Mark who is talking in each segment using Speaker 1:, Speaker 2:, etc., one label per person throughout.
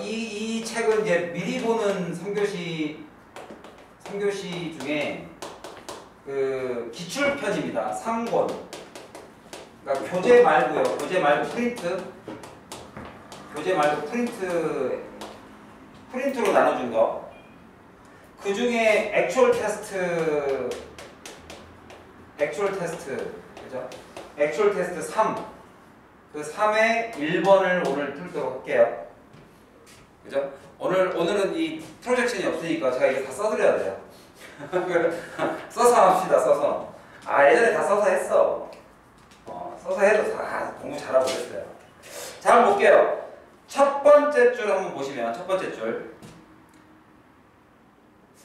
Speaker 1: 이 책은 이제 미리 보는 3교시 중에 그 기출편입니다. 상권. 그러니까 교재 말고요. 교재 말고 프린트. 교재 말고 프린트로 나눠준 거. 그 중에 액츄얼 테스트, 그죠? 액츄얼 테스트 3. 그 3의 1번을 오늘 뚫도록 할게요. 그죠? 오늘은 이 프로젝션이 없으니까 제가 이게 다 써드려야 돼요. 써서 합시다, 써서. 예전에 다 써서 했어. 써서 해도 다 공부 잘하고 그랬어요. 자, 한번 볼게요. 첫 번째 줄 한번 보시면, 첫 번째 줄.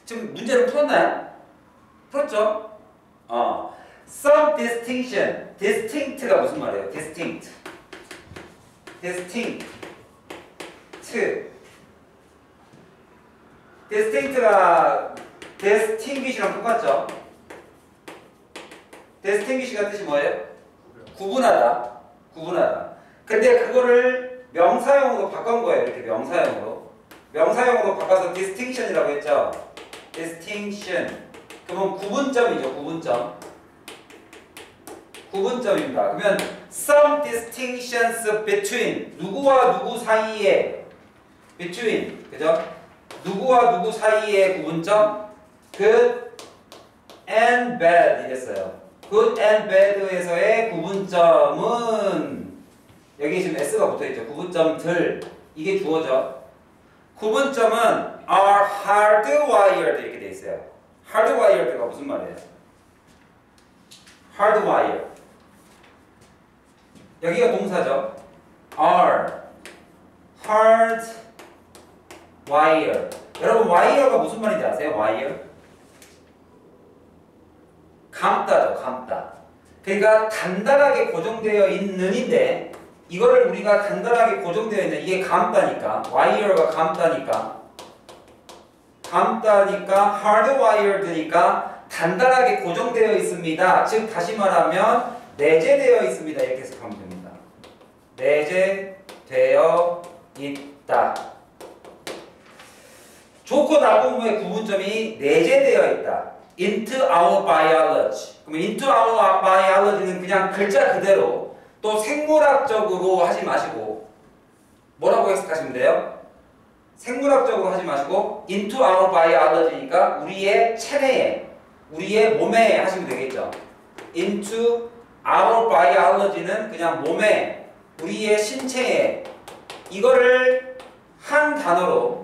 Speaker 1: 지금 문제를 풀었나요? 풀었죠? Some distinction. distinct가 무슨 말이에요? distinct. distinct가 distinguish랑 똑같죠? distinguish가 뜻이 뭐예요? 구분하다. 근데 그거를 명사형으로 바꾼 거예요. 이렇게 명사형으로 바꿔서 distinction이라고 했죠? distinction. 그러면 구분점이죠. 구분점입니다. 그러면 some distinctions between 누구와 누구 사이에 between 그죠? 누구와 누구 사이의 구분점 good and bad 이랬어요. good and bad에서의 구분점은 여기 지금 s가 붙어있죠. 구분점들 이게 주어져. 구분점은 are hardwired 이렇게 돼 있어요. hardwired가 무슨 말이에요? hardwire 여기가 동사죠. are hardwire 여러분 wire가 무슨 말인지 아세요? wire 감다. 그러니까 단단하게 고정되어 있는인데 이거를 우리가 단단하게 고정되어 있는 이게 감다니까 wire가 감다니까 hardwired니까 단단하게 고정되어 있습니다. 즉 다시 말하면 내재되어 있습니다. 이렇게 해석하면 됩니다. 내재되어 있다. 좋고 나쁨의 구분점이 내재되어 있다. into our biology. 그러면 into our biology는 그냥 글자 그대로 또 생물학적으로 하지 마시고 뭐라고 해석하시면 돼요? 생물학적으로 하지 마시고 into our biology니까 우리의 체내에 우리의 몸에 하시면 되겠죠. into our biology는 그냥 몸에 우리의 신체에 이거를 한 단어로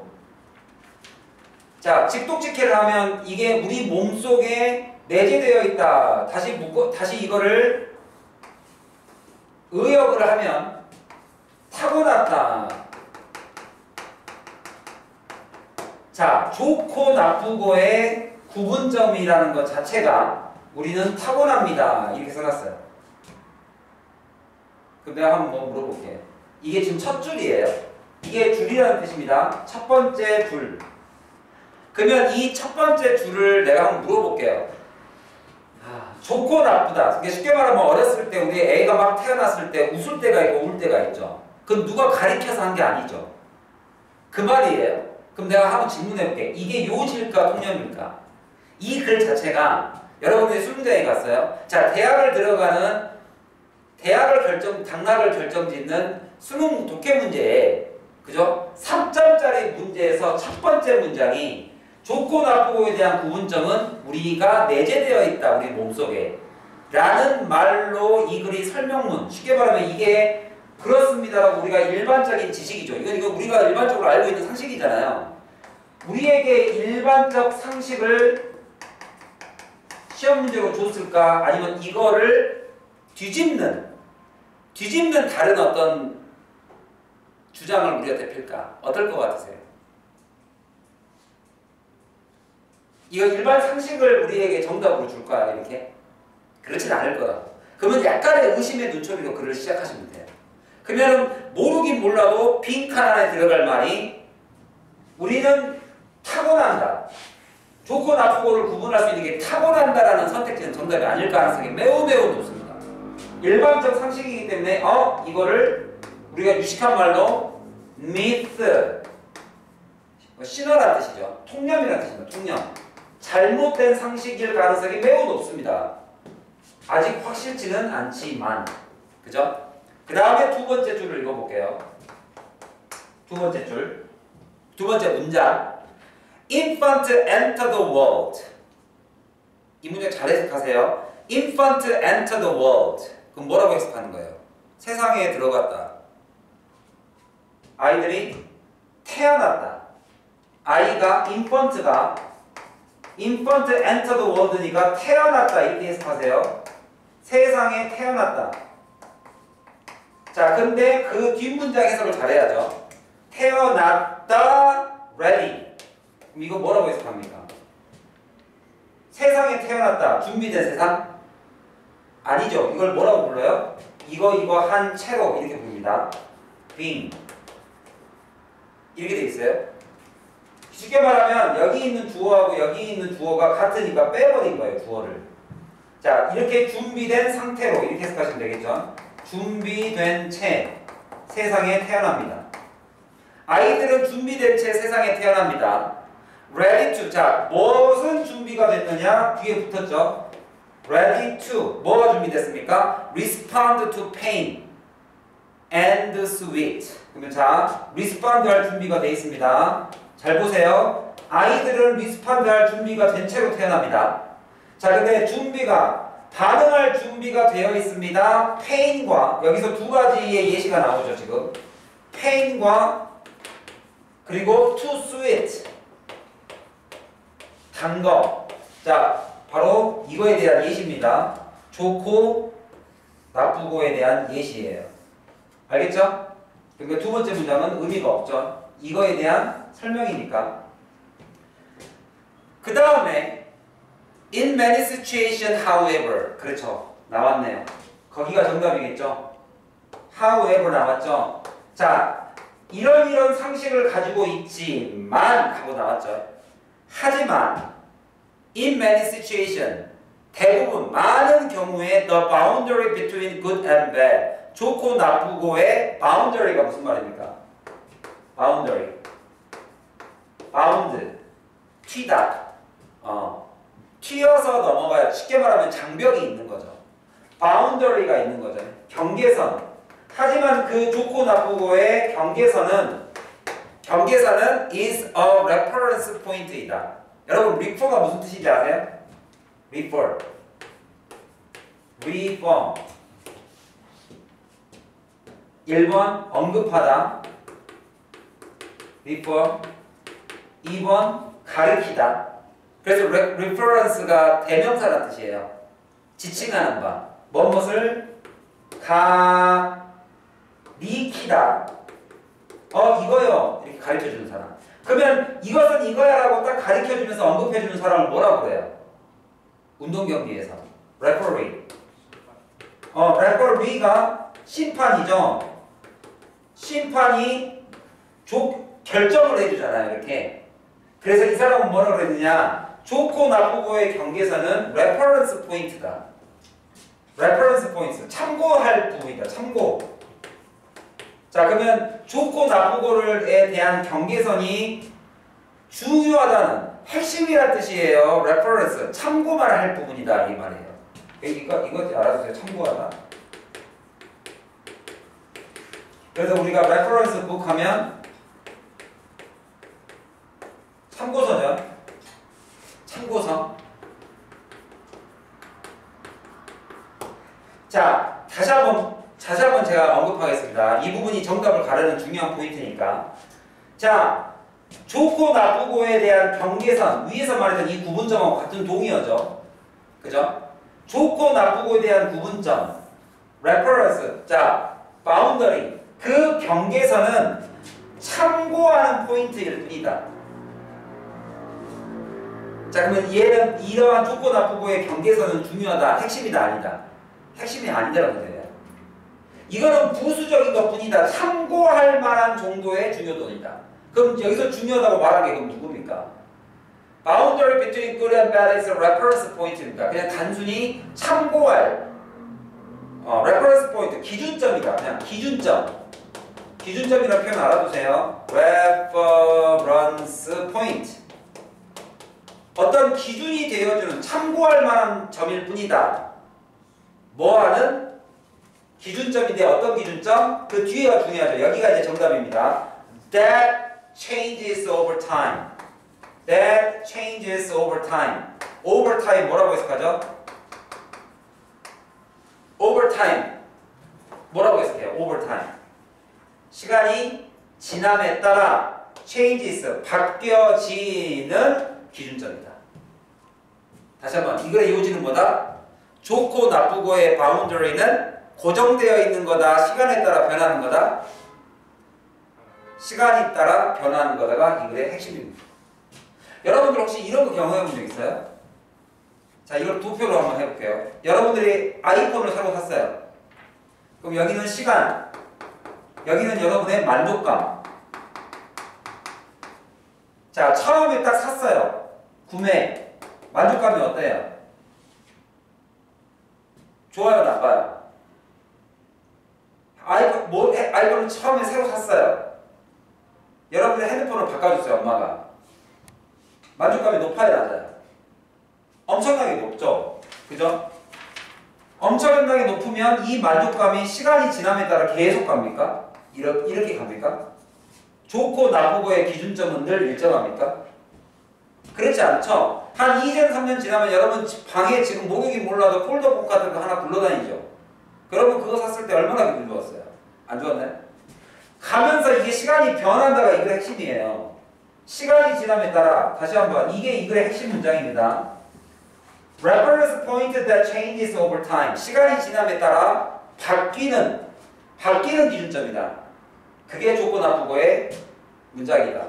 Speaker 1: 자 직독직해를 하면 이게 우리 몸속에 내재되어 있다. 다시 이거를 의역을 하면 타고났다. 자 좋고 나쁘고의 구분점이라는 것 자체가 우리는 타고납니다. 이렇게 써놨어요. 그럼 내가 한번 물어볼게요. 이게 지금 첫 줄이에요. 이게 줄이라는 뜻입니다. 첫 번째 줄. 그러면 이 첫 번째 줄을 내가 한번 물어볼게요. 좋고 나쁘다. 그러니까 쉽게 말하면 어렸을 때 우리 애가 막 태어났을 때 웃을 때가 있고 울 때가 있죠. 그건 누가 가리켜서 한 게 아니죠. 그 말이에요. 그럼 내가 한번 질문해볼게. 이게 요지일까 통념일까? 이 글 자체가 여러분들이 수능장에 갔어요. 자, 당락을 결정짓는 수능 독해 문제에 그죠? 3점짜리 문제에서 첫 번째 문장이 좋고 나쁘고에 대한 구분점은 우리가 내재되어 있다. 우리 몸속에 라는 말로 이 글이 설명문 쉽게 말하면 이게 그렇습니다라고 우리가 일반적인 지식이죠. 이거 우리가 일반적으로 알고 있는 상식이잖아요. 우리에게 일반적 상식을 시험 문제로 줬을까? 아니면 이거를 뒤집는 다른 어떤 주장을 우리가 대필까? 어떨 것 같으세요? 이거 일반 상식을 우리에게 정답으로 줄까요? 이렇게? 그렇진 않을 거다. 그러면 약간의 의심의 눈초리로 글을 시작하시면 돼요. 그러면 모르긴 몰라도 빈칸 안에 들어갈 말이 우리는 타고난다. 좋고 나쁘고를 구분할 수 있는 게 타고난다라는 선택지는 정답이 아닐 가능성이 매우 높습니다. 일반적 상식이기 때문에 이거를 우리가 유식한 말로 myth 신화란 뜻이죠. 통념이란 뜻입니다. 통념. 잘못된 상식일 가능성이 매우 높습니다. 아직 확실치는 않지만. 그죠? 그 다음에 두 번째 줄을 읽어볼게요. 두 번째 줄. 두 번째 문장. Infant enter the world. 이 문장 잘 해석하세요. Infant enter the world. 그럼 뭐라고 해석하는 거예요? 세상에 들어갔다. 아이들이 태어났다. 아이가 infant가 infant enter the world니까 태어났다 이렇게 해석하세요. 세상에 태어났다. 자, 근데 그 뒷문장 해석을 잘해야죠. 태어났다 ready. 그럼 이거 뭐라고 해석합니까? 세상에 태어났다. 준비된 세상? 아니죠. 이걸 뭐라고 불러요? 이거 한 채로 이렇게 부릅니다. being. 이렇게 돼 있어요. 쉽게 말하면 여기 있는 주어하고 여기 있는 주어가 같으니까 빼버린 거예요. 주어를. 자, 이렇게 준비된 상태로 이렇게 해석하시면 되겠죠. 준비된 채 세상에 태어납니다. 아이들은 준비된 채 세상에 태어납니다. ready to. 자, 무엇은 준비가 됐느냐? 뒤에 붙었죠. ready to. 뭐가 준비됐습니까? respond to pain and sweet. 그러면 자, respond 할 준비가 되어 있습니다. 잘 보세요. 아이들은 respond 할 준비가 된 채로 태어납니다. 자, 근데 준비가 반응할 준비가 되어 있습니다. pain과 여기서 두 가지의 예시가 나오죠. 지금 pain과 그리고 too sweet 단 거. 자, 바로 이거에 대한 예시입니다. 좋고 나쁘고에 대한 예시예요. 알겠죠? 그러니까 두 번째 문장은 의미가 없죠. 이거에 대한 설명이니까. 그 다음에 in many situations, however. 그렇죠. 나왔네요. 거기가 정답이겠죠. however 나왔죠. 자, 이런 상식을 가지고 있지만 하고 나왔죠. 하지만 in many situations, 대부분 많은 경우에 the boundary between good and bad, 좋고 나쁘고의 boundary가 무슨 말입니까? boundary, bound, 튀다, 튀어서 넘어가야, 쉽게 말하면 장벽이 있는 거죠. boundary가 있는 거죠. 경계선. 하지만 그 좋고 나쁘고의 경계선은 is a reference point이다. 여러분, refer가 무슨 뜻인지 아세요? reform. 1번 언급하다. reform. 2번 가리키다. 그래서 reference가 대명사라는 뜻이에요. 지칭하는 바. 무엇을 가리키다. 이거요. 이렇게 가르쳐주는 사람. 그러면 이것은 이거야라고 딱 가르쳐주면서 언급해주는 사람을 뭐라고 그래요? 운동 경기에서 referee. referee가 심판이죠. 심판이 결정을 해주잖아요. 이렇게. 그래서 이 사람은 뭐라고 그랬느냐? 좋고 나쁘고의 경계선은 reference point다. reference point. 참고할 부분이다. 참고. 자, 그러면 좋고 나쁘고에 대한 경계선이 중요하다는 핵심이란 뜻이에요. reference. 참고만 할 부분이다. 이 말이에요. 이거 알아두세요. 참고하다. 그래서 우리가 reference book 하면 참고서죠. 참고서. 자, 다시 한번 제가 언급하겠습니다. 이 부분이 정답을 가르는 중요한 포인트니까. 자, 좋고 나쁘고에 대한 경계선. 위에서 말했던 이 구분점하고 같은 동의어죠. 그죠? 좋고 나쁘고에 대한 구분점. reference. 자, boundary. 그 경계선은 참고하는 포인트일 뿐이다. 자, 그러면 얘는 이러한 좋고 나쁘고의 경계선은 중요하다. 핵심이다. 아니다. 핵심이 아니다라고 돼요. 이거는 부수적인 것 뿐이다. 참고할 만한 정도의 중요도이다. 그럼 여기서 중요하다고 말한 게 그럼 누굽니까? Boundary between good and bad is a reference point입니다. 그냥 단순히 참고할 reference point, 기준점이다. 그냥 기준점. 기준점이라는 표현 알아두세요. reference point. 어떤 기준이 되어주는 참고할 만한 점일 뿐이다. 뭐하는? 기준점인데 어떤 기준점? 그 뒤에가 중요하죠. 여기가 이제 정답입니다. That changes over time. That changes over time. Over time 뭐라고 해석하죠? Over time 뭐라고 해석해요? Over time 시간이 지남에 따라 changes 바뀌어지는 기준점이다. 다시 한번 이 글의 요지는 뭐다? 좋고 나쁘고의 바운더리는 고정되어 있는 거다. 시간에 따라 변하는 거다. 시간에 따라 변하는 거다가 이 글의 핵심입니다. 여러분들 혹시 이런 거 경험해 본 적 있어요? 자, 이걸 두 표로 한번 해볼게요. 여러분들이 아이폰을 새로 샀어요. 그럼 여기는 시간, 여기는 여러분의 만족감. 자, 처음에 딱 샀어요. 구매. 만족감이 어때요? 좋아요, 나빠요? 아이폰을 처음에 새로 샀어요. 여러분의 핸드폰을 바꿔줬어요, 엄마가. 만족감이 높아요, 낮아요? 엄청나게 높죠? 그죠? 엄청나게 높으면 이 만족감이 시간이 지남에 따라 계속 갑니까? 이렇게 갑니까? 좋고 나쁘고의 기준점은 늘 일정합니까? 그렇지 않죠? 한 2년, 3년 지나면 여러분 방에 지금 목욕이 몰라도 폴더북 같은 거 하나 굴러다니죠? 그러면 그거 샀을 때 얼마나 기분 좋았어요? 안 좋았나요? 가면서 이게 시간이 변한다가 이 글의 핵심이에요. 시간이 지남에 따라 다시 한번 이게 이 글의 핵심 문장입니다. Reference point that changes over time. 시간이 지남에 따라 바뀌는 기준점이다. 그게 좋고 나쁘고의 문장이다.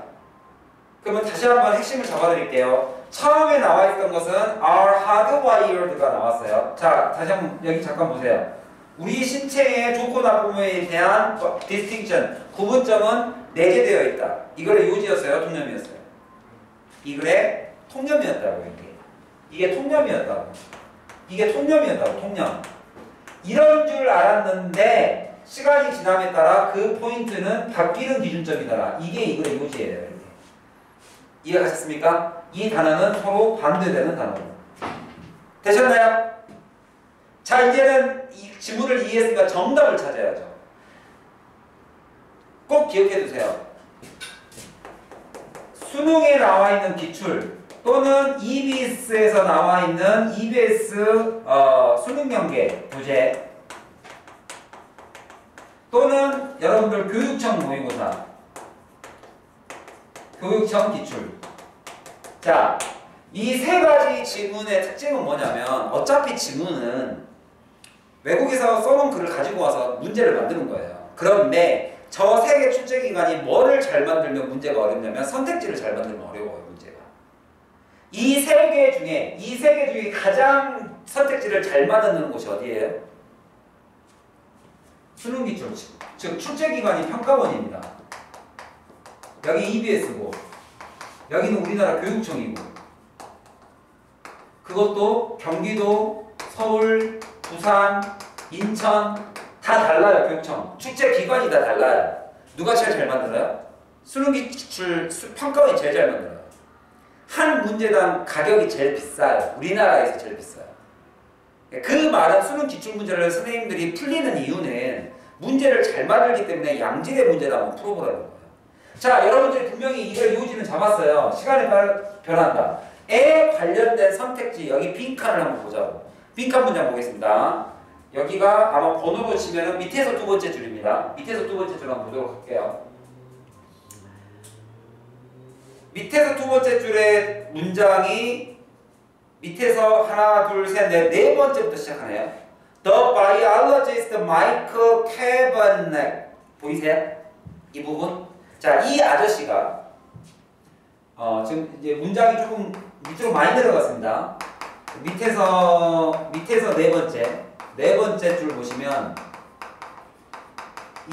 Speaker 1: 그러면 다시 한번 핵심을 잡아드릴게요. 처음에 나와 있던 것은 are hardwired가 나왔어요. 자, 다시 한번 여기 잠깐 보세요. 우리 신체의 좋고 나쁨에 대한 distinction, 구분점은 내재되어 있다. 이글의 요지였어요? 통념이었어요? 이글의 통념이었다고 이게 통념이었다고. 이게 통념이었다고. 통념. 이런 줄 알았는데 시간이 지남에 따라 그 포인트는 바뀌는 기준점이다. 이게 이글의 요지예요. 이렇게. 이해가셨습니까? 이 단어는 서로 반대되는 단어로. 되셨나요? 자, 이제는 이 지문을 이해했으니까 정답을 찾아야죠. 꼭 기억해 두세요. 수능에 나와 있는 기출 또는 EBS에서 나와 있는 EBS 수능연계 부재 또는 여러분들 교육청 모의고사 교육청 기출. 자, 이 세 가지 지문의 특징은 뭐냐면 어차피 지문은 외국에서 써놓은 글을 가지고 와서 문제를 만드는 거예요. 그런데 저 세 개 출제기관이 뭐를 잘 만들면 문제가 어렵냐면 선택지를 잘 만들면 어려워요, 문제가. 이 세 개 중에 가장 선택지를 잘 만드는 곳이 어디예요? 수능기출, 즉 출제기관이 평가원입니다. 여기 EBS고 여기는 우리나라 교육청이고 그것도 경기도, 서울, 부산, 인천 다 달라요. 교육청 출제기관이 다 달라요. 누가 제일 잘 만들어요? 수능기출 평가원이 제일 잘 만들어요. 한 문제당 가격이 제일 비싸요. 우리나라에서 제일 비싸요. 그 말은 수능 기출문제를 선생님들이 풀리는 이유는 문제를 잘 만들기 때문에 양질의 문제를 한번 풀어보라는 거예요. 자, 여러분들이 분명히 이걸 요지는 잡았어요. 시간에 따라 변한다. 에 관련된 선택지 여기 빈칸을 한번 보자고. 빈칸 문장 보겠습니다. 여기가 아마 번호로 치면은 밑에서 두 번째 줄입니다. 밑에서 두 번째 줄 한번 보도록 할게요. 밑에서 두 번째 줄의 문장이 밑에서 하나, 둘, 셋, 넷, 네 번째부터 시작하네요. The biologist Michael Cavanagh 보이세요? 이 부분. 자, 이 아저씨가 지금 이제 문장이 조금 밑으로 많이 내려갔습니다. 밑에서 네 번째 줄 보시면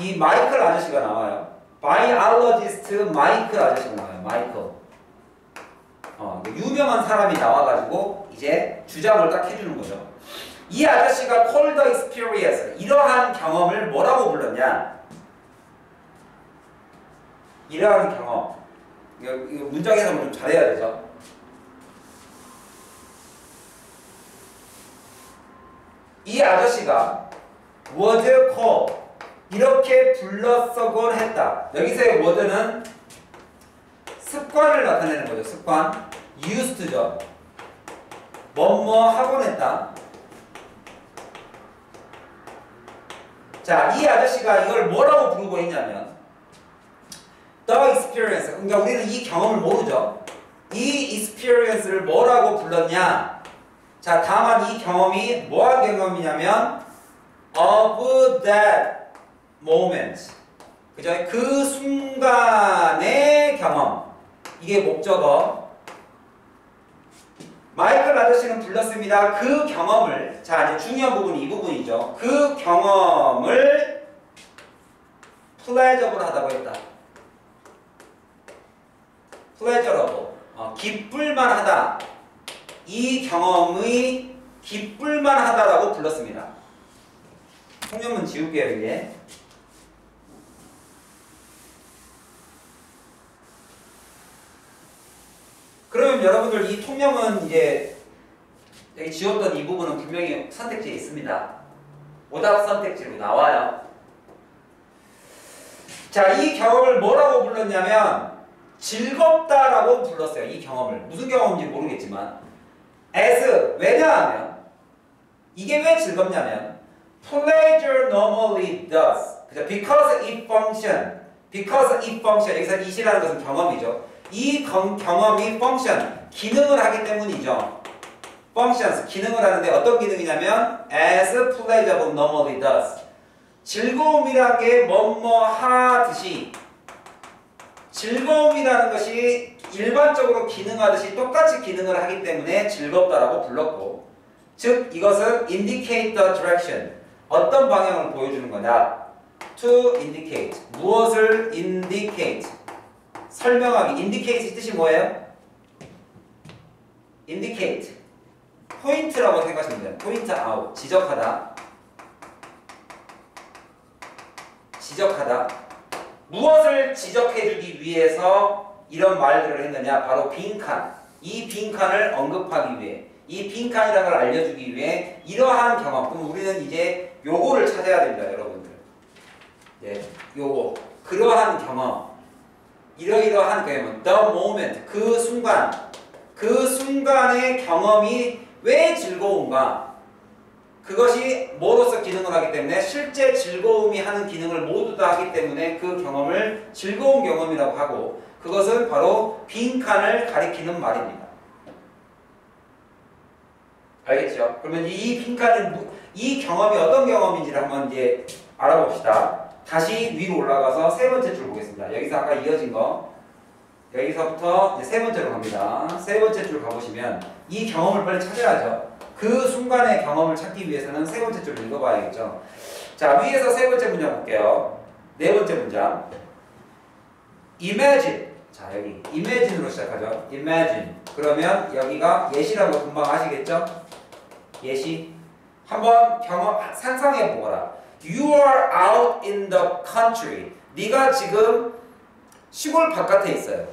Speaker 1: 이 마이클 아저씨가 나와요. biologist 마이클 아저씨가 나와요. 마이클. 유명한 사람이 나와가지고 이제 주장을 딱 해주는 거죠. 이 아저씨가 called the experience 이러한 경험을 뭐라고 불렀냐? 이러한 경험. 이거 문장 해석을 좀 잘해야 되죠. 이 아저씨가 was called 이렇게 불렀어곤 했다. 여기서의 was는 습관을 나타내는 거죠. 습관. used죠. 뭐뭐 하곤 했다. 자, 이 아저씨가 이걸 뭐라고 부르고 있냐면 the experience. 그러니까 우리는 이 경험을 모르죠. 이 experience를 뭐라고 불렀냐? 자, 다만 이 경험이 뭐한 경험이냐면 of that moment. 그죠? 그 순간의 경험. 이게 목적어. 마이클 아저씨는 불렀습니다. 그 경험을, 자, 이제 중요한 부분이 이 부분이죠. 그 경험을 pleasurable 하다고 했다. pleasurable. 기쁠만 하다. 이 경험이 기쁠만 하다라고 불렀습니다. 통념문 지울게요, 이게. 그러면 여러분들 이 통념은 이제 여기 지웠던 이 부분은 분명히 선택지에 있습니다. 오답 선택지로 나와요. 자, 이 경험을 뭐라고 불렀냐면 즐겁다라고 불렀어요. 이 경험을. 무슨 경험인지 모르겠지만 as, 왜냐하면 이게 왜 즐겁냐면 pleasure normally does. because it function. because it function. 여기서 it이라는 것은 경험이죠. 이 경험이 function, 기능을 하기 때문이죠. functions, 기능을 하는데 어떤 기능이냐면 as pleasurable normally does. 즐거움이라는 게 뭐뭐 하듯이 즐거움이라는 것이 일반적으로 기능하듯이 똑같이 기능을 하기 때문에 즐겁다라고 불렀고, 즉 이것은 indicate the direction, 어떤 방향을 보여주는 거냐. to indicate, 무엇을 indicate, 설명하기. indicate 뜻이 뭐예요? indicate, 포인트라고 생각하시면 돼요. point out, 지적하다. 지적하다. 무엇을 지적해주기 위해서 이런 말들을 했느냐? 바로 빈칸. 이 빈칸을 언급하기 위해, 이 빈칸이라는 걸 알려주기 위해 이러한 경험. 그럼 우리는 이제 요거를 찾아야 됩니다, 여러분들. 네, 요거. 그러한 경험. 이러이러한 경험. The moment. 그 순간. 그 순간의 경험이 왜 즐거운가? 그것이 뭐로서 기능을 하기 때문에 실제 즐거움이 하는 기능을 모두 다 하기 때문에 그 경험을 즐거운 경험이라고 하고, 그것은 바로 빈칸을 가리키는 말입니다. 알겠죠? 그러면 이 빈칸은 이 경험이 어떤 경험인지를 한번 이제 알아봅시다. 다시 위로 올라가서 세 번째 줄 보겠습니다. 여기서 아까 이어진 거, 여기서부터 이제 세 번째로 갑니다. 세 번째 줄 가보시면 이 경험을 빨리 찾아야죠. 그 순간의 경험을 찾기 위해서는 세 번째 줄을 읽어봐야겠죠. 자, 위에서 세 번째 문장 볼게요. 네 번째 문장. imagine. 자, 여기 imagine으로 시작하죠. imagine. 그러면 여기가 예시라는 거 금방 아시겠죠? 예시. 한번 상상해 보거라. You are out in the country. 네가 지금 시골 바깥에 있어요.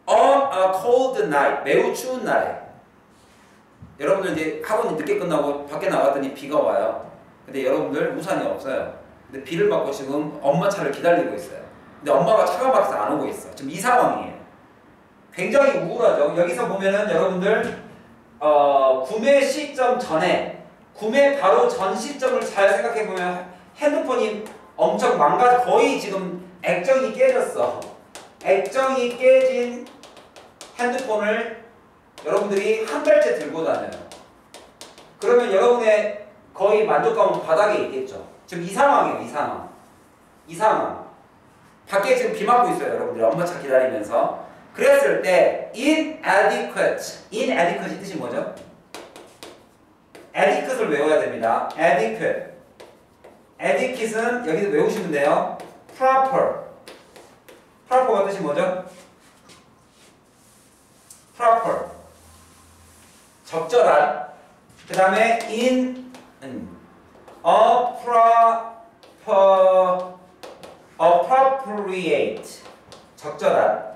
Speaker 1: On a cold night. 매우 추운 날에. 여러분들 이제 학원이 늦게 끝나고 밖에 나갔더니 비가 와요. 근데 여러분들 우산이 없어요. 근데 비를 맞고 지금 엄마 차를 기다리고 있어요. 근데 엄마가 차가 막혀서 안 오고 있어. 지금 이 상황이에요. 굉장히 우울하죠. 여기서 보면은 여러분들 구매 시점 전에, 구매 바로 전 시점을 잘 생각해 보면 핸드폰이 엄청 거의 지금 액정이 깨졌어. 액정이 깨진 핸드폰을 여러분들이 한 달째 들고 다녀요. 그러면 여러분의 거의 만족감은 바닥에 있겠죠. 지금 이 상황이에요. 이 상황. 이 상황. 밖에 지금 비 맞고 있어요. 여러분들이 엄마 차 기다리면서. 그랬을 때 inadequate. inadequate이 뜻이 뭐죠? adequate을 외워야 됩니다. adequate. adequate은 여기서 외우시면 돼요. proper. proper가 뜻이 뭐죠? proper. 적절한. 그 다음에 appropriate. 적절한.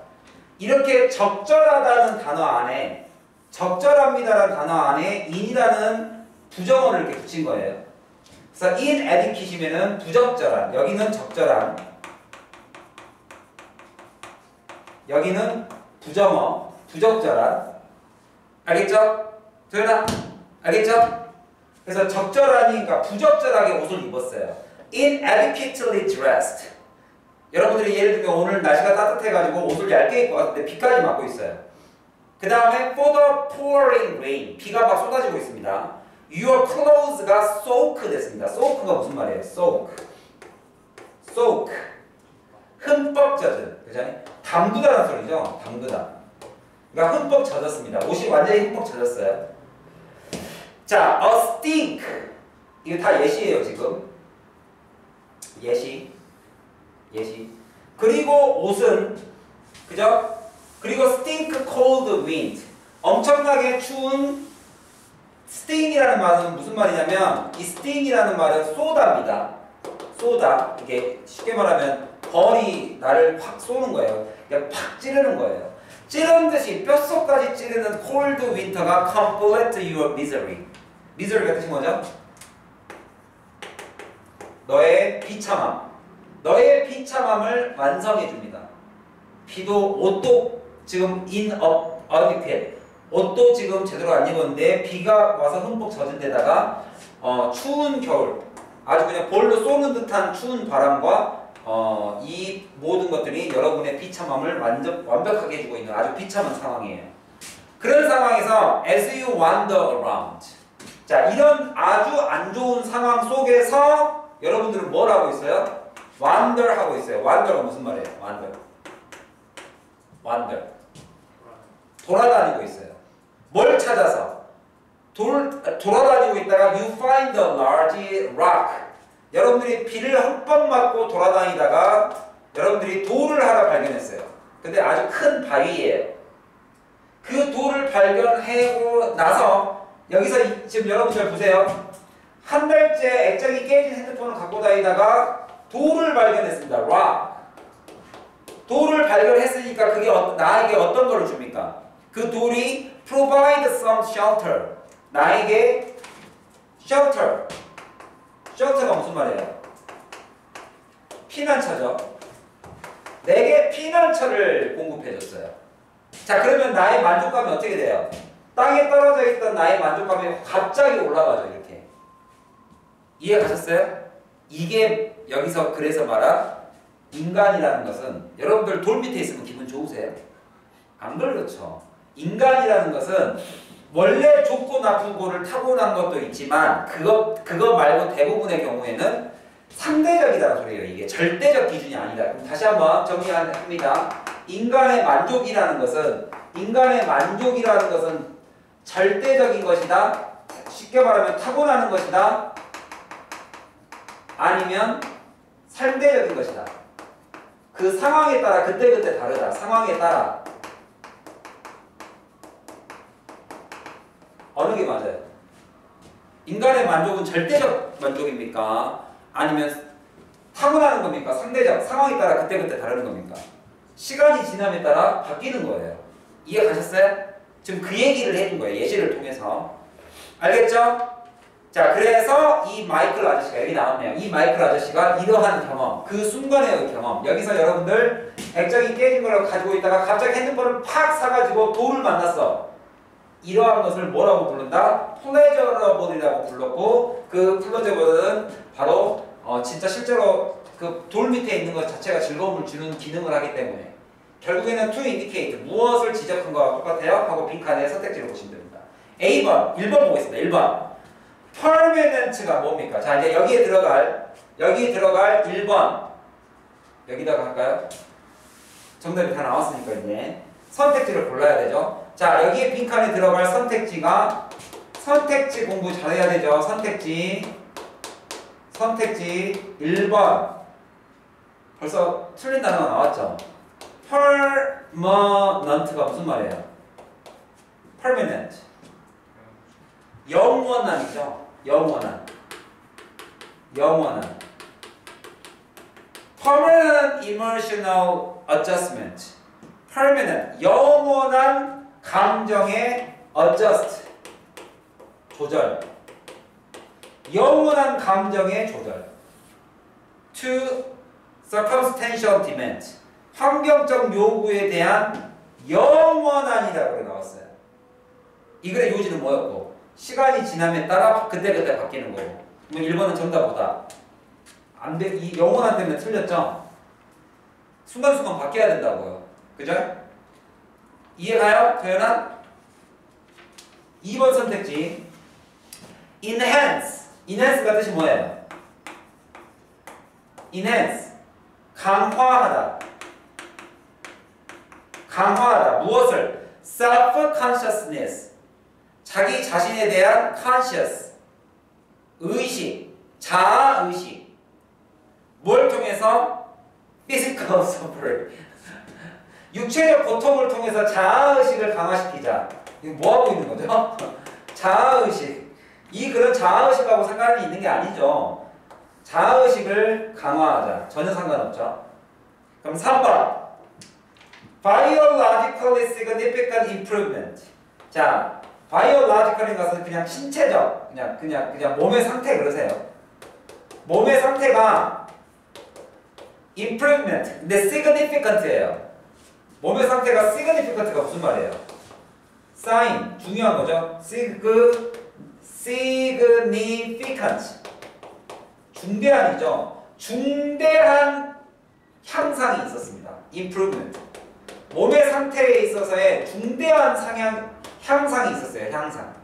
Speaker 1: 이렇게 적절하다는 단어 안에 적절합니다라는 단어 안에 in이라는 부정어를 이렇게 붙인 거예요. 그래서 inadequate이면은 부적절한, 여기는 적절한, 여기는 부정어, 부적절한. 알겠죠? 도현아, 알겠죠? 그래서 적절하니까 부적절하게 옷을 입었어요. inadequately dressed. 여러분들이 예를 들면 오늘 날씨가 따뜻해가지고 옷을 얇게 입고 왔는데 비까지 맞고 있어요. 그 다음에 for the pouring rain. 비가 막 쏟아지고 있습니다. Your clothes가 soak 됐습니다. soak가 무슨 말이에요? soak. 흠뻑 젖은. 그죠? 담그다라는 소리죠. 담그다. 그러니까 흠뻑 젖었습니다. 옷이 완전히 흠뻑 젖었어요. 자, a stink. 이거 다 예시예요, 지금. 예시. 그리고 옷은, 그죠? 그리고 stink cold wind. 엄청나게 추운. sting이라는 말은 무슨 말이냐면, 이 sting이라는 말은 쏘다입니다. 쏘다. 이게 쉽게 말하면 벌이 나를 확 쏘는 거예요. 그러니까 팍 찌르는 거예요. 찌르는 듯이 뼛속까지 찌르는 cold winter가 complete your misery. misery가 뜻이 뭐죠? 너의 비참함. 너의 비참함을 완성해 줍니다. 비도 옷도 지금 inadequate. 옷도 지금 제대로 안 입었는데 비가 와서 흠뻑 젖은 데다가 추운 겨울, 아주 그냥 볼로 쏘는 듯한 추운 바람과 이 모든 것들이 여러분의 비참함을 완벽하게 해주고 있는 아주 비참한 상황이에요. 그런 상황에서 as you wander around, 자, 이런 아주 안 좋은 상황 속에서 여러분들은 뭘 하고 있어요? wander 하고 있어요. wander가 무슨 말이에요? wander. 돌아다니고 있어요. 뭘 찾아서? 돌아다니고 있다가 you find a large rock. 여러분들이 비를 흠뻑 맞고 돌아다니다가 여러분들이 돌을 하나 발견했어요. 근데 아주 큰 바위예요. 그 돌을 발견하고 나서 여기서 지금 여러분들 보세요. 한 달째 액정이 깨진 핸드폰을 갖고 다니다가 돌을 발견했습니다. rock. 돌을 발견했으니까 그게 나에게 어떤 걸 줍니까? 그 돌이 provide some shelter. 나에게 shelter. shelter가 무슨 말이에요? 피난처죠. 내게 피난처를 공급해줬어요. 자, 그러면 나의 만족감이 어떻게 돼요? 땅에 떨어져 있던 나의 만족감이 갑자기 올라가죠. 이렇게. 이해 가셨어요? 이게 여기서 그래서 말한 인간이라는 것은, 여러분들 돌 밑에 있으면 기분 좋으세요? 안 그렇죠. 인간이라는 것은 원래 좋고 나쁘고를 타고난 것도 있지만 그거 말고 대부분의 경우에는 상대적이라는 소리예요. 이게 절대적 기준이 아니다. 그럼 다시 한번 정리합니다. 인간의 만족이라는 것은 절대적인 것이다. 쉽게 말하면 타고나는 것이다. 아니면 상대적인 것이다. 그 상황에 따라 그때그때 다르다. 상황에 따라. 어느 게 맞아요? 인간의 만족은 절대적 만족입니까? 아니면 타고나는 겁니까? 상대적, 상황에 따라 그때그때 다른 겁니까? 시간이 지남에 따라 바뀌는 거예요. 이해 가셨어요? 지금 그 얘기를 해준 거예요. 예시를 통해서. 알겠죠? 자, 그래서 이 마이클 아저씨가 여기 나왔네요. 이 마이클 아저씨가 이러한 경험, 그 순간의 경험, 여기서 여러분들 액정이 깨진 걸 가지고 있다가 갑자기 핸드폰을 팍 사가지고 돌을 만났어. 이러한 것을 뭐라고 부른다? 플레저러블이라고 불렀고, 그 플레저러블은 바로 진짜 실제로 그 돌 밑에 있는 것 자체가 즐거움을 주는 기능을 하기 때문에 결국에는 to indicate, 무엇을 지적한 거와 똑같아요? 하고 빈칸에 선택지를 보시면 됩니다. A번, 1번 보겠습니다. 1번. permanent가 뭡니까? 자, 이제 여기에 들어갈 1번. 여기다가 할까요? 정답이 다 나왔으니까 이제 선택지를 골라야 되죠. 자, 여기에 빈칸에 들어갈 선택지가 선택지 공부 잘해야 되죠. 선택지 1번. 벌써 틀린 단어가 나왔죠. permanent가 무슨 말이에요? permanent. 영원한이죠. 영원한. permanent emotional adjustment. permanent, 영원한 감정의 adjust, 조절. 영원한 감정의 조절. to circumstantial demand, 환경적 요구에 대한 영원한이라고 나왔어요. 이 글의 요지는 뭐였고, 시간이 지남에 따라 그때그때 바뀌는 거고. 뭐 1번은 정답보다 안 돼, 이 영원한 때문에 틀렸죠? 순간순간 바뀌어야 된다고요. 그죠? 이해가요? 도연아? 2번 선택지 enhance. enhance가 뜻이 뭐예요? enhance, 강화하다. 강화하다. 무엇을? self-consciousness, 자기 자신에 대한 conscious, 의식, 자아의식. 뭘 통해서? physical suffering, 육체적 고통을 통해서 자아의식을 강화시키자. 이거 뭐하고 있는 거죠? 자아의식. 이 글은 자아의식하고 상관이 있는 게 아니죠. 자아의식을 강화하자. 전혀 상관없죠. 그럼 3번. biologically significant improvement. 자, biological인 것은 그냥 신체적, 그냥 몸의 상태 그러세요. 몸의 상태가 improvement, 근데 significant예요. 몸의 상태가 significant가 무슨 말이에요? sign, 중요한 거죠. significant, 중대한이죠. 중대한 향상이 있었습니다. improvement, 몸의 상태에 있어서의 중대한 향상이 있었어요. 향상.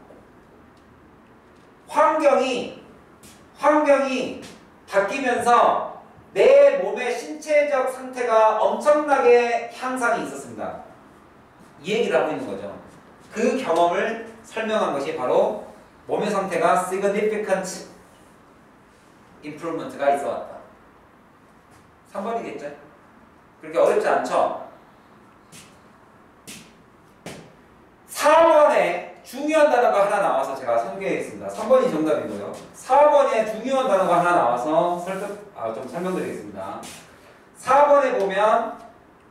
Speaker 1: 환경이 바뀌면서 내 몸의 신체적 상태가 엄청나게 향상이 있었습니다. 이 얘기를 하고 있는 거죠. 그 경험을 설명한 것이 바로 몸의 상태가 significant improvement가 있어 왔다. 3번이겠죠? 그렇게 어렵지 않죠? 4번에 중요한 단어가 하나 나와서 제가 소개하겠습니다. 3번이 정답이고요. 4번에 중요한 단어가 하나 나와서 좀 설명드리겠습니다. 4번에 보면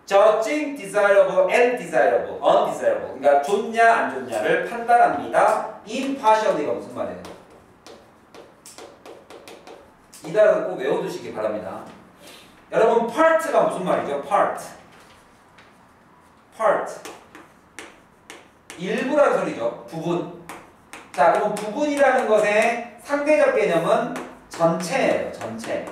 Speaker 1: judging desirable and desirable, undesirable, 그러니까 좋냐 안 좋냐를 판단합니다. impartially가 무슨 말이에요? 이 단어는 꼭 외워두시기 바랍니다. 여러분, part가 무슨 말이죠? part. 일부라는 소리죠. 부분. 자, 그럼 부분이라는 것의 상대적 개념은 전체예요. 전체.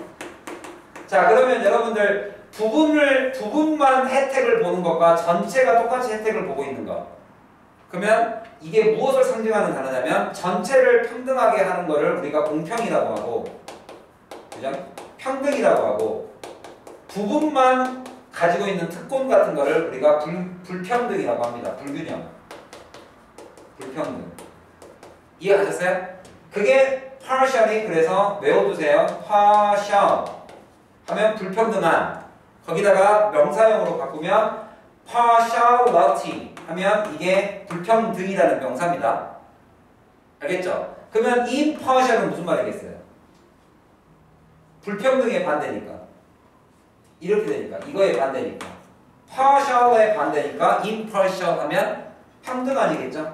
Speaker 1: 자, 그러면 여러분들 부분만 혜택을 보는 것과 전체가 똑같이 혜택을 보고 있는 것. 그러면 이게 무엇을 상징하는 단어냐면 전체를 평등하게 하는 것을 우리가 공평이라고 하고, 그죠? 평등이라고 하고, 부분만 가지고 있는 특권 같은 것을 우리가 불평등이라고 합니다. 불균형. 불평등. 이해하셨어요? 그게 partially, 그래서 외워두세요. partial 하면 불평등한, 거기다가 명사형으로 바꾸면 partiality 하면 이게 불평등이라는 명사입니다. 알겠죠? 그러면 impartial은 무슨 말이겠어요? 불평등의 반대니까. 이렇게 되니까. 이거의 반대니까. partial의 반대니까 impartial 하면 평등 아니겠죠?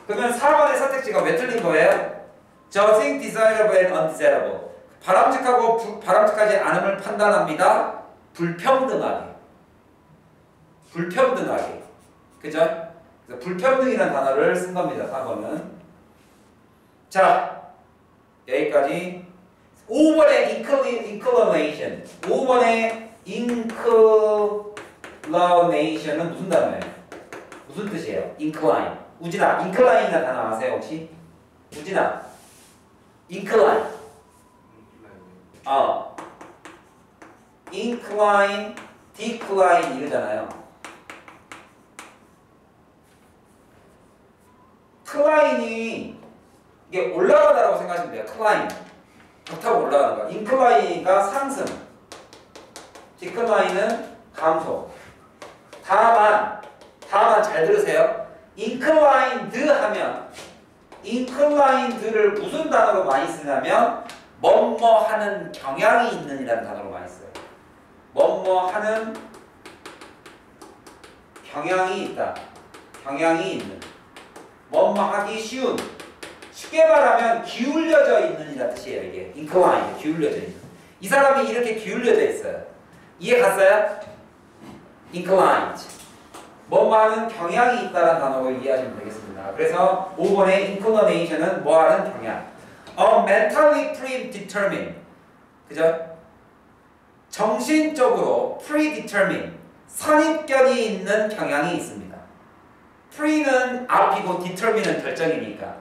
Speaker 1: 그러면 4번의 선택지가 왜 틀린 거예요? judging desirable and undesirable. 바람직하고 바람직하지 않음을 판단합니다. 불평등하게. 그죠? 그래서 불평등이라는 단어를 쓴 겁니다. 4번은. 자, 여기까지. 5번의 inclination. 5번의 inclination은 무슨 단어예요? 무슨 뜻이에요? incline. 우진아, incline이라는 단어 아세요 혹시? 우진아, incline. incline, decline 이러잖아요. 클라인이 이게 올라가다라고 생각하시면 돼요. 클라인. 벽타고 올라가는 거. incline가 상승, decline은 감소. 다만 잘 들으세요. inclined 하면 inclined를 무슨 단어로 많이 쓰냐면 뭐뭐 하는 경향이 있는이라는 단어로 많이 써요. 뭐뭐 하는 경향이 있다. 경향이 있는. 뭐뭐 하기 쉬운. 쉽게 말하면 기울여져 있는이라는 뜻이에요. 이게 inclined, 기울여져 있는. 이 사람이 이렇게 기울여져 있어요. 이해 갔어요? inclined. 뭐뭐 하는 경향이 있다는 단어로 이해하시면 되겠습니다. 그래서 5번의 inclination은 뭐 하는 경향. mentally predetermined. 그죠? 정신적으로 predetermined. 선입견이 있는 경향이 있습니다. pre는 앞이고 determine은 결정이니까.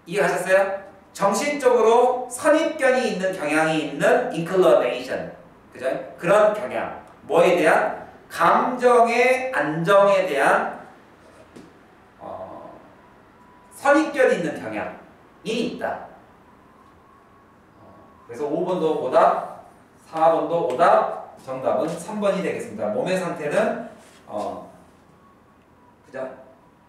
Speaker 1: 이해하셨어요? 정신적으로 선입견이 있는 경향이 있는 inclination. 그죠? 그런 경향. 뭐에 대한? 감정의 안정에 대한 선입견이 있는 경향이 있다. 그래서 5번도 오답, 4번도 오답, 정답은 3번이 되겠습니다. 몸의 상태는 그죠?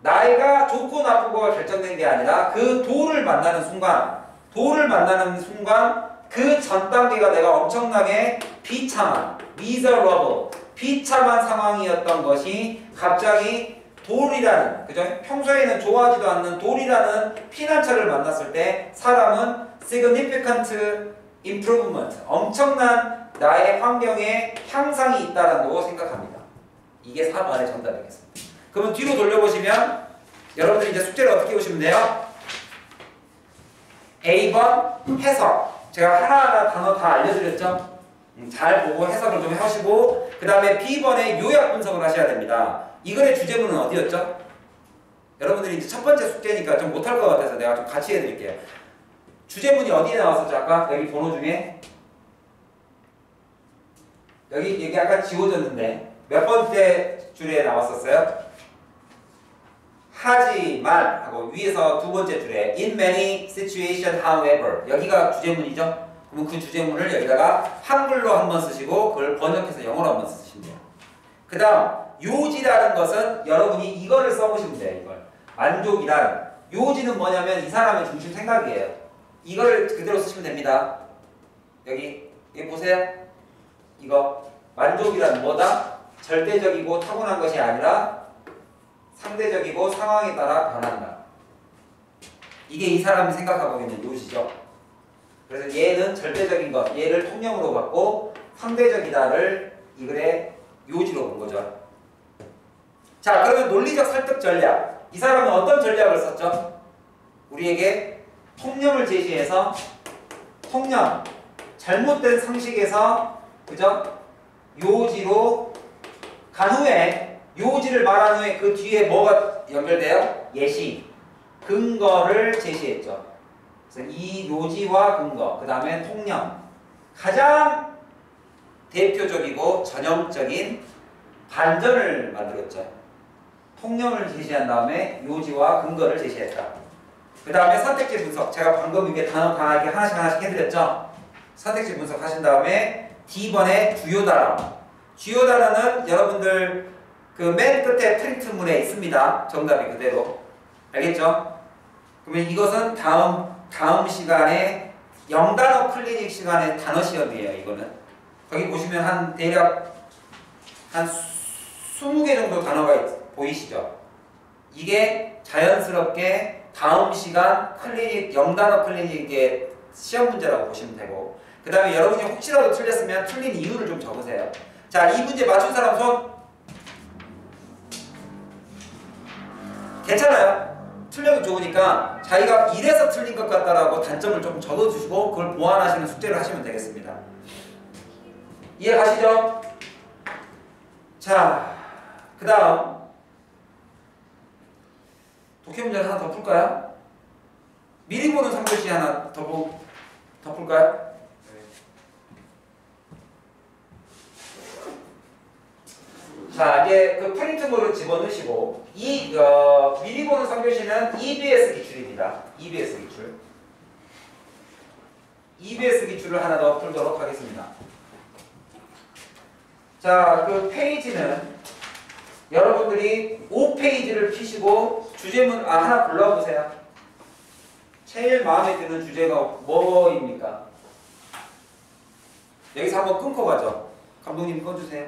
Speaker 1: 나이가 좋고 나쁘고가 결정된 게 아니라 그 돌을 만나는 순간 그 전 단계가 내가 엄청나게 비참한 miserable 비참한 상황이었던 것이 갑자기 돌이라는, 그죠? 평소에는 좋아하지도 않는 돌이라는 피난처를 만났을 때 사람은 significant improvement, 엄청난 나의 환경에 향상이 있다라고 생각합니다. 이게 4번의 정답이겠습니다. 그러면 뒤로 돌려보시면 여러분들이 이제 숙제를 어떻게 보시면 돼요? A번 해석. 제가 하나하나 단어 다 알려드렸죠? 잘 보고 해석을 좀 하시고 그 다음에 B번에 요약 분석을 하셔야 됩니다. 이 글의 주제문은 어디였죠? 여러분들이 이제 첫 번째 숙제니까 좀 못할 것 같아서 내가 좀 같이 해드릴게요. 주제문이 어디에 나왔었죠? 아까 여기 번호 중에 여기 아까 지워졌는데 몇 번째 줄에 나왔었어요? 하지만 하고 위에서 두 번째 줄에 in many situations however 여기가 주제문이죠? 그럼 그 주제문을 여기다가 한글로 한번 쓰시고 그걸 번역해서 영어로 한번 쓰시면 돼요. 그 다음 요지라는 것은 여러분이 이거를 써보시면 돼요. 이걸 만족이란 요지는 뭐냐면 이 사람의 중심 생각이에요. 이걸 그대로 쓰시면 됩니다. 여기 보세요. 이거 만족이란 뭐다? 절대적이고 타고난 것이 아니라 상대적이고 상황에 따라 변한다. 이게 이 사람이 생각하고 있는 요지죠. 그래서 얘는 절대적인 것, 얘를 통념으로 받고 상대적이다를 이 글의 요지로 본 거죠. 자, 그러면 논리적 설득 전략. 이 사람은 어떤 전략을 썼죠? 우리에게 통념을 제시해서 통념, 잘못된 상식에서 그죠? 요지로 간 후에 요지를 말한 후에 그 뒤에 뭐가 연결돼요? 예시, 근거를 제시했죠. 그래서 이 요지와 근거, 그 다음에 통념, 가장 대표적이고 전형적인 반전을 만들었죠. 통념을 제시한 다음에 요지와 근거를 제시했다. 그 다음에 선택지 분석, 제가 방금 이게 단어 강하게 하나씩 해드렸죠. 선택지 분석하신 다음에 D번의 주요 단어. 주요 단어는 여러분들 그 맨 끝에 프린트문에 있습니다. 정답이 그대로. 알겠죠? 그러면 이것은 다음 시간에 0단어 클리닉 시간에 단어 시험이에요. 이거는. 거기 보시면 대략 한 20개 정도 단어가 보이시죠? 이게 자연스럽게 다음 시간 클리닉, 0단어 클리닉의 시험 문제라고 보시면 되고 그 다음에 여러분이 혹시라도 틀렸으면 틀린 이유를 좀 적으세요. 자, 이 문제 맞춘 사람 손. 괜찮아요. 틀려도 좋으니까 자기가 이래서 틀린 것 같다라고 단점을 조금 적어주시고 그걸 보완하시는 숙제를 하시면 되겠습니다. 이해 가시죠? 자, 그 다음 독해 문제를 하나 더 풀까요? 미리 보는 3교시 하나 더 풀까요? 자, 이제 그 프린트물을 집어넣으시고 미리 보는 3교시는 EBS 기출입니다. EBS 기출. EBS 기출을 하나 더 풀도록 하겠습니다. 자, 그 페이지는 여러분들이 5페이지를 피시고 주제문 하나 불러보세요. 제일 마음에 드는 주제가 뭐입니까? 여기서 한번 끊고 가죠. 감독님 꺼주세요.